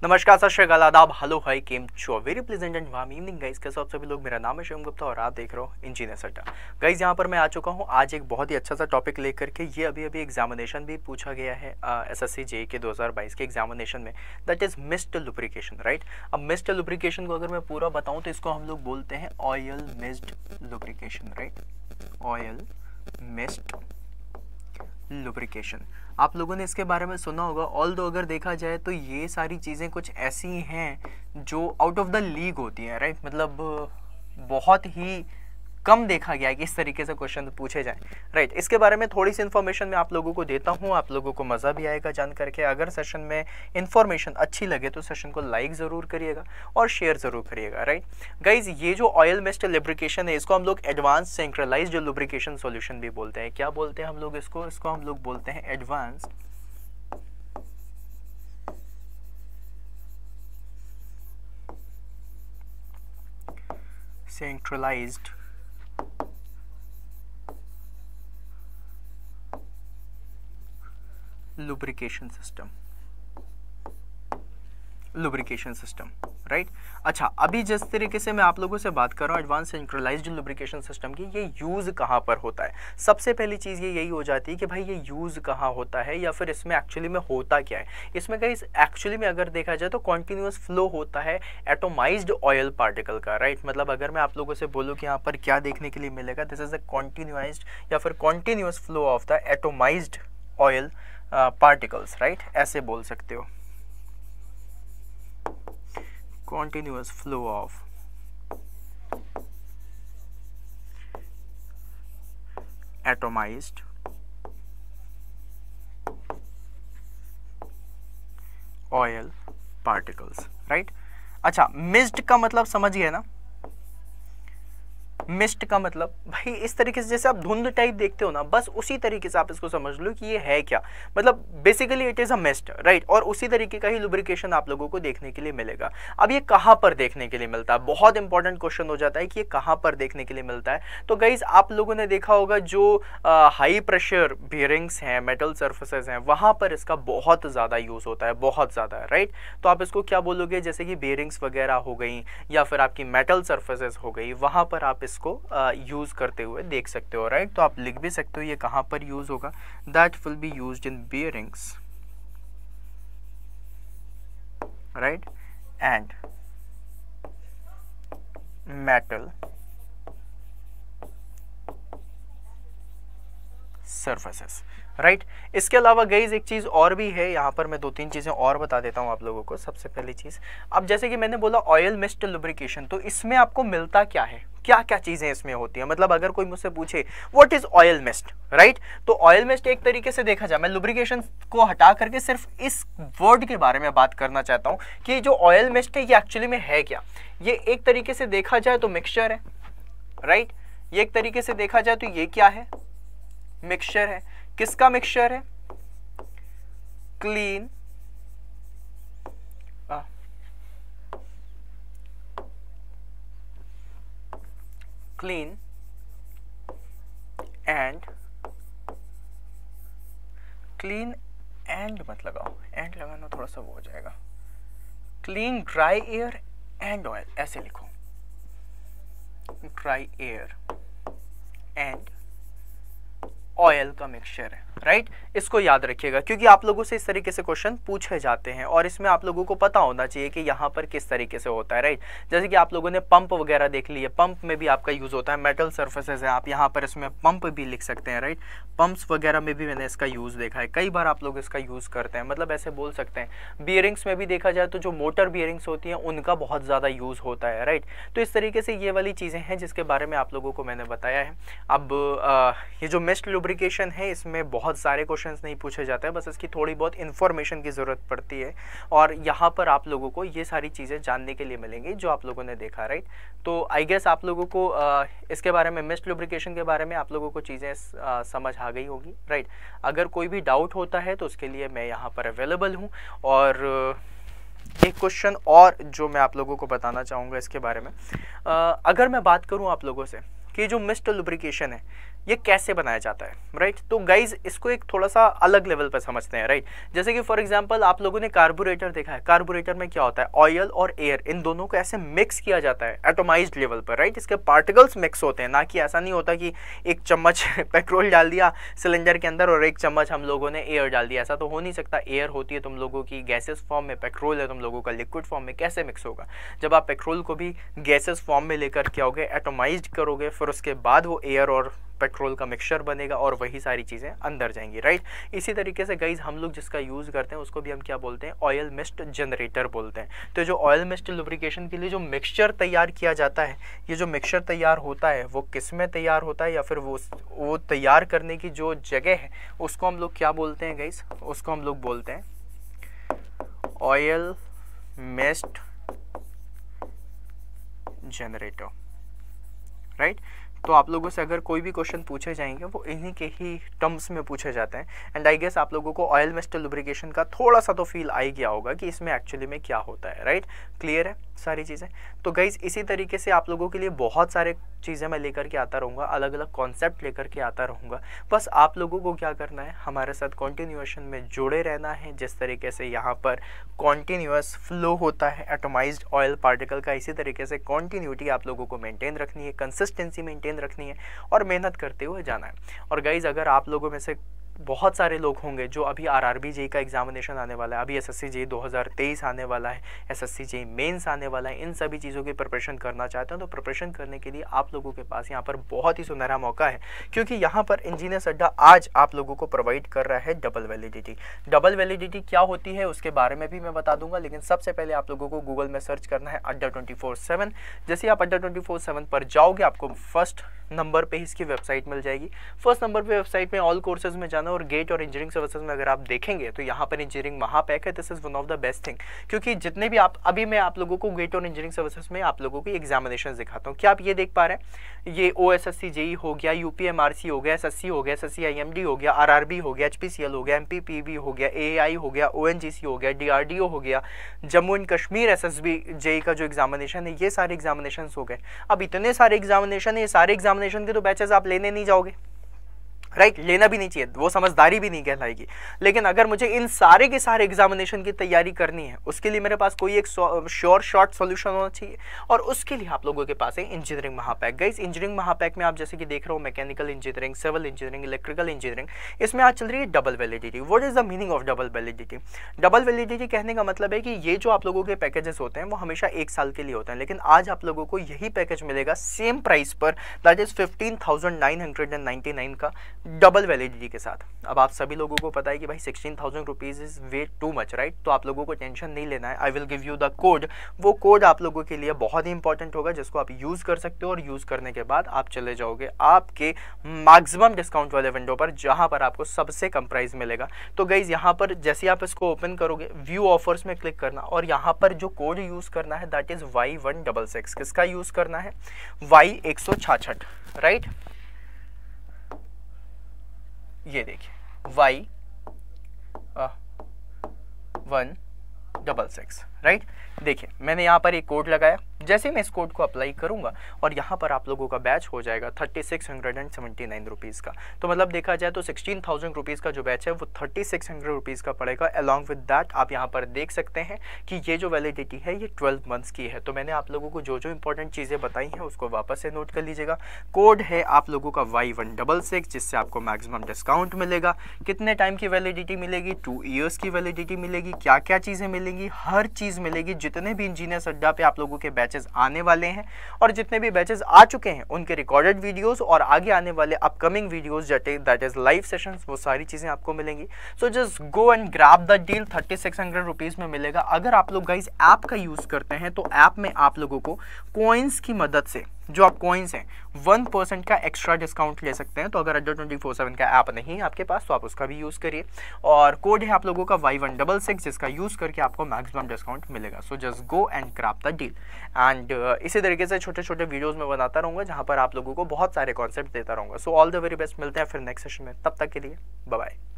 नमस्कार, सत श्री अकाल, आदाब, हेलो, हाय, केम चो, very pleasant and warm evening guys. कैसे आप सभी लोग। मेरा नाम है शिवम गुप्ता और आप देख रहे हो इंजीनियर्स अड्डा। गाइस यहाँ पर मैं आ चुका हूँ आज एक बहुत ही अच्छा सा टॉपिक लेकर के। ये अभी एग्जामिनेशन भी पूछा गया है एसएससी जेईई के 2022 के एग्जामिनेशन में, that is mist lubrication, right. अब मिस्ट लुब्रिकेशन को अगर मैं पूरा बताऊँ तो इसको हम लोग बोलते हैं oil mist lubrication, right. Oil mist lubrication, आप लोगों ने इसके बारे में सुना होगा। ऑल्दो अगर देखा जाए तो ये सारी चीज़ें कुछ ऐसी हैं जो आउट ऑफ द लीग होती हैं, राइट। मतलब बहुत ही कम देखा गया है कि इस तरीके से क्वेश्चन पूछे जाएं, राइट। इसके बारे में थोड़ी सी इन्फॉर्मेशन मैं आप लोगों को देता हूं, आप लोगों को मज़ा भी आएगा जान करके। अगर सेशन में इन्फॉर्मेशन अच्छी लगे तो सेशन को लाइक ज़रूर करिएगा और शेयर ज़रूर करिएगा, राइट। गाइज, ये जो ऑयल मिस्ट लुब्रिकेशन है इसको हम लोग एडवांस सेंट्रलाइज्ड लुब्रिकेशन सॉल्यूशन भी बोलते हैं। क्या बोलते हैं हम लोग इसको हम लोग बोलते हैं advance centralised lubrication system, right. अच्छा, अभी जिस तरीके से मैं आप लोगों से बात कर रहा हूँ एडवांस सेंट्रलाइज्ड लुब्रिकेशन सिस्टम की, ये यूज़ कहाँ पर होता है। सबसे पहली चीज़ ये यही हो जाती है कि भाई ये यूज़ कहाँ होता है या फिर इसमें एक्चुअली में होता क्या है। इसमें कहीं एक्चुअली में अगर देखा जाए तो कॉन्टिन्यूस फ्लो होता है एटोमाइज्ड ऑयल पार्टिकल का, राइट। मतलब अगर मैं आप लोगों से बोलूँ कि यहाँ पर क्या देखने के लिए मिलेगा, दिस इज अ कॉन्टिन्यूआइज्ड या फिर continuous flow of the atomized oil particles, right, ऐसे बोल सकते हो। continuous flow of atomized oil particles, right। अच्छा, मिस्ट का मतलब समझ गए ना। मिस्ट का मतलब भाई इस तरीके से जैसे आप धुंध टाइप देखते हो ना, बस उसी तरीके से आप इसको समझ लो कि ये है क्या। मतलब basically it is a mist, right. और उसी तरीके का ही लुब्रिकेशन आप लोगों को देखने के लिए मिलेगा। अब ये कहाँ पर देखने के लिए मिलता है, बहुत इंपॉर्टेंट क्वेश्चन हो जाता है कि ये कहाँ पर देखने के लिए मिलता है। तो गाइज, आप लोगों ने देखा होगा जो हाई प्रेशर बियरिंग्स हैं, मेटल सर्फेसेस हैं, वहाँ पर इसका बहुत ज़्यादा यूज़ होता है, बहुत ज़्यादा, राइट। तो आप इसको क्या बोलोगे, जैसे कि बियरिंग्स वगैरह हो गई या फिर आपकी मेटल सर्फेसेस हो गई, वहाँ पर आप इसको यूज करते हुए देख सकते हो, राइट। तो आप लिख भी सकते हो ये कहां पर यूज होगा, that will be used in bearings, right, and metal surfaces, right. इसके अलावा गाइज एक चीज और भी है, यहाँ पर मैं दो तीन चीजें और बता देता हूँ आप लोगों को। सबसे पहली चीज, अब जैसे कि मैंने बोला ऑयल मिस्ट लुब्रिकेशन, तो इसमें आपको मिलता क्या है, क्या क्या चीजें इसमें होती हैं। मतलब अगर कोई मुझसे पूछे what is oil mist, right, तो ऑयल मिस्ट एक तरीके से देखा जाए, मैं लुब्रिकेशन को हटा करके सिर्फ इस वर्ड के बारे में बात करना चाहता हूँ कि जो ऑयल मिस्ट है ये एक्चुअली में है क्या। ये एक तरीके से देखा जाए तो मिक्सचर है, राइट। ये एक तरीके से देखा जाए तो ये क्या है, मिक्सचर है। किसका मिक्सचर है, क्लीन क्लीन एंड मत लगाओ, एंड लगाना थोड़ा सा वो हो जाएगा। Clean dry air and oil, ऐसे लिखो, ड्राई एयर एंड ऑयल का मिक्सचर है, राइट। इसको याद रखिएगा क्योंकि आप लोगों से इस तरीके से क्वेश्चन पूछे जाते हैं और इसमें आप लोगों को पता होना चाहिए कि यहाँ पर किस तरीके से होता है, राइट। जैसे कि आप लोगों ने पंप वगैरह देख लिए, पंप में भी आपका यूज होता है, मेटल सर्फेसेस है, आप यहाँ पर इसमें पंप भी लिख सकते हैं, राइट। पंप्स वगैरह में भी मैंने इसका यूज देखा है, कई बार आप लोग इसका यूज करते हैं। मतलब ऐसे बोल सकते हैं बियरिंग्स में भी देखा जाए तो जो मोटर बियरिंग्स होती हैं उनका बहुत ज़्यादा यूज होता है, राइट। तो इस तरीके से ये वाली चीज़ें हैं जिसके बारे में आप लोगों को मैंने बताया है। अब ये जो मिस्ट लुब्रिकेशन है इसमें बहुत सारे क्वेश्चंस नहीं पूछे जाते हैं, बस इसकी थोड़ी बहुत इन्फॉर्मेशन की ज़रूरत पड़ती है और यहाँ पर आप लोगों को ये सारी चीज़ें जानने के लिए मिलेंगी जो आप लोगों ने देखा, राइट। तो आई गेस आप लोगों को इसके बारे में, मिस्ट लुब्रिकेशन के बारे में आप लोगों को चीज़ें समझ आ गई होगी, राइट। अगर कोई भी डाउट होता है तो उसके लिए मैं यहाँ पर अवेलेबल हूँ। और एक क्वेश्चन और जो मैं आप लोगों को बताना चाहूँगा इसके बारे में, अगर मैं बात करूँ आप लोगों से कि जो मिस्ट लुब्रिकेशन है ये कैसे बनाया जाता है, राइट। तो गाइज इसको एक थोड़ा सा अलग लेवल पर समझते हैं, राइट। जैसे कि फॉर एग्जांपल आप लोगों ने कार्बोरेटर देखा है, कार्बोरेटर में क्या होता है, ऑयल और एयर इन दोनों को ऐसे मिक्स किया जाता है एटोमाइज्ड लेवल पर, राइट। इसके पार्टिकल्स मिक्स होते हैं, ना कि ऐसा नहीं होता कि एक चम्मच पेट्रोल डाल दिया सिलेंडर के अंदर और एक चम्मच हम लोगों ने एयर डाल दिया, ऐसा तो हो नहीं सकता। एयर होती है तुम लोगों की गैसेस फॉर्म में, पेट्रोल है तुम लोगों का लिक्विड फॉर्म में, कैसे मिक्स होगा। जब आप पेट्रोल को भी गैसेस फॉर्म में लेकर क्या होगे, एटोमाइज्ड करोगे, फिर उसके बाद वो एयर और पेट्रोल का मिक्सचर बनेगा और वही सारी चीज़ें अंदर जाएंगी, राइट। इसी तरीके से गाइज हम लोग जिसका यूज़ करते हैं उसको भी हम क्या बोलते हैं, ऑयल मिस्ट जनरेटर बोलते हैं। तो जो ऑयल मिस्ट लुब्रिकेशन के लिए जो मिक्सचर तैयार किया जाता है, ये जो मिक्सचर तैयार होता है वो किस में तैयार होता है, या फिर वो तैयार करने की जो जगह है उसको हम लोग क्या बोलते हैं गाइज, उसको हम लोग बोलते हैं ऑयल मिस्ट जनरेटर, राइट। तो आप लोगों से अगर कोई भी क्वेश्चन पूछे जाएंगे वो इन्हीं के ही टर्म्स में पूछे जाते हैं। एंड आई गेस आप लोगों को ऑयल मिस्ट लुब्रिकेशन का थोड़ा सा तो फील आ ही गया होगा कि इसमें एक्चुअली में क्या होता है, राइट। क्लियर है सारी चीज़ें। तो गाइज इसी तरीके से आप लोगों के लिए बहुत सारे चीज़ें मैं लेकर के आता रहूँगा, अलग अलग कॉन्सेप्ट लेकर के आता रहूँगा। बस आप लोगों को क्या करना है, हमारे साथ कॉन्टिन्यूएशन में जुड़े रहना है। जिस तरीके से यहाँ पर कॉन्टिन्यूअस फ्लो होता है एटोमाइज्ड ऑयल पार्टिकल का, इसी तरीके से कॉन्टिन्यूटी आप लोगों को मेंटेन रखनी है, कंसिस्टेंसी मेंटेन रखनी है और मेहनत करते हुए जाना है। और गाइज अगर आप लोगों में से बहुत सारे लोग होंगे जो अभी आरआरबी जेई का एग्जामिनेशन आने वाला है, अभी एसएससी जेई 2023 आने वाला है, एसएससी जेई मेंस आने वाला है, इन सभी चीज़ों की प्रिपरेशन करना चाहते हैं, तो प्रिपरेशन करने के लिए आप लोगों के पास यहाँ पर बहुत ही सुनहरा मौका है, क्योंकि यहाँ पर इंजीनियर्स अड्डा आज आप लोगों को प्रोवाइड कर रहा है डबल वैलिडिटी। डबल वैलिडिटी क्या होती है उसके बारे में भी मैं बता दूंगा, लेकिन सबसे पहले आप लोगों को गूगल में सर्च करना है अड्डा 24/7। जैसे आप अड्डा 24/7 पर जाओगे आपको फर्स्ट नंबर पे इसकी वेबसाइट मिल जाएगी। फर्स्ट नंबर पे वेबसाइट में ऑल कोर्सेज में जाना और गेट और इंजीनियरिंग सर्विसेज में अगर आप देखेंगे तो यहाँ पर इंजीनियरिंग महापैक है। This is one of the best thing, क्योंकि जितने भी अभी मैं आप लोगों को गेट और इंजीनियरिंग सर्विसेज में आप लोगों की एग्जामिनेशन दिखाता हूँ। क्या आप ये देख पा रहे हैं, ये OSSC जेई हो गया, UPMRC हो गया, SSC हो गया, SSC IMD हो गया, RRB हो गया, HPCL हो गया, MPPB हो गया, AAI हो गया, ONGC हो गया, DRDO हो गया, Jammu and Kashmir SSB JE का जो एग्जामिनेशन है, ये सारे एग्जामिनेशन हो गए। अब इतने सारे एग्जामिनेशन है, ये सारे एग्जामिनेशन के तो बैचेस आप लेने नहीं जाओगे, राइट। लेना भी नहीं चाहिए, वो समझदारी भी नहीं कहलाएगी। लेकिन अगर मुझे इन सारे के सारे एग्जामिनेशन की तैयारी करनी है, उसके लिए मेरे पास कोई एक श्योर शॉर्ट सॉल्यूशन होना चाहिए, और उसके लिए आप लोगों के पास है इंजीनियरिंग महापैक। गाइस इंजीनियरिंग महापैक में आप जैसे कि देख रहे हो mechanical engineering, civil engineering, electrical engineering, इसमें आज चल रही है double validity. What is the meaning of double validity? Double validity कहने का मतलब है कि ये जो आप लोगों के पैकेजेस होते हैं वो हमेशा 1 साल के लिए होते हैं, लेकिन आज आप लोगों को यही पैकेज मिलेगा सेम प्राइस पर, दैट इज 15,999 का डबल वैलिडिटी के साथ। अब आप सभी लोगों को पता है कि भाई 16,000 rupees is way too much, right. तो आप लोगों को टेंशन नहीं लेना है, I will give you the code. वो कोड आप लोगों के लिए बहुत ही इंपॉर्टेंट होगा, जिसको आप यूज कर सकते हो, और यूज करने के बाद आप चले जाओगे आपके मैक्सिमम डिस्काउंट वाले विंडो पर, जहां पर आपको सबसे कम प्राइस मिलेगा। तो गाइज यहाँ पर जैसे आप इसको ओपन करोगे, व्यू ऑफर्स में क्लिक करना और यहाँ पर जो कोड यूज करना है दैट इज Y166। किसका यूज करना है? Y166, right. ये देखिए Y166, राइट। देखिए मैंने यहाँ पर एक कोड लगाया, जैसे मैं इस कोड को अप्लाई करूंगा और यहाँ पर आप लोगों का बैच हो जाएगा 3679 रुपीज़ का। तो मतलब देखा जाए तो 16,000 रुपीज़ का जो बैच है वो 3600 रुपीज़ का पड़ेगा। अलॉन्ग विद दैट आप यहाँ पर देख सकते हैं कि ये जो वैलिडिटी है ये 12 मंथ्स की है। तो मैंने आप लोगों को जो जो इंपॉर्टेंट चीज़ें बताई हैं उसको वापस से नोट कर लीजिएगा। कोड है आप लोगों का Y166, जिससे आपको मैक्सिमम डिस्काउंट मिलेगा। कितने टाइम की वैलिडिटी मिलेगी? 2 ईयर्स की वैलिडिटी मिलेगी। क्या क्या चीज़ें मिलेंगी? हर चीज़ मिलेगी। जितने भी इंजीनियर्स अड्डा पे आप लोगों के बैचेस आने वाले हैं और जितने भी बैचेस आ चुके हैं उनके रिकॉर्डेड वीडियोस और आगे आने वाले upcoming videos that is live sessions, वो सारी चीजें आपको मिलेंगी। So just go and grab the deal, 3600 rupees में मिलेगा। अगर आप लोग गाइस ऐप का यूज करते हैं तो ऐप में आप लोगों को कॉइन्स की मदद से, जो आप कॉइन्स हैं 1% का एक्स्ट्रा डिस्काउंट ले सकते हैं। तो अगर अड्डा 24/7 का ऐप नहीं है आपके पास तो आप उसका भी यूज करिए। और कोड है आप लोगों का Y166, जिसका यूज करके आपको मैक्सिमम डिस्काउंट मिलेगा। So just go and grab the deal. And इसी तरीके से छोटे छोटे वीडियोस में बनाता रहूंगा जहां पर आप लोगों को बहुत सारे कॉन्सेप्ट देता रहूंगा। So all the very best. मिलते हैं फिर नेक्स्ट सेशन में, तब तक के लिए बाय बाय।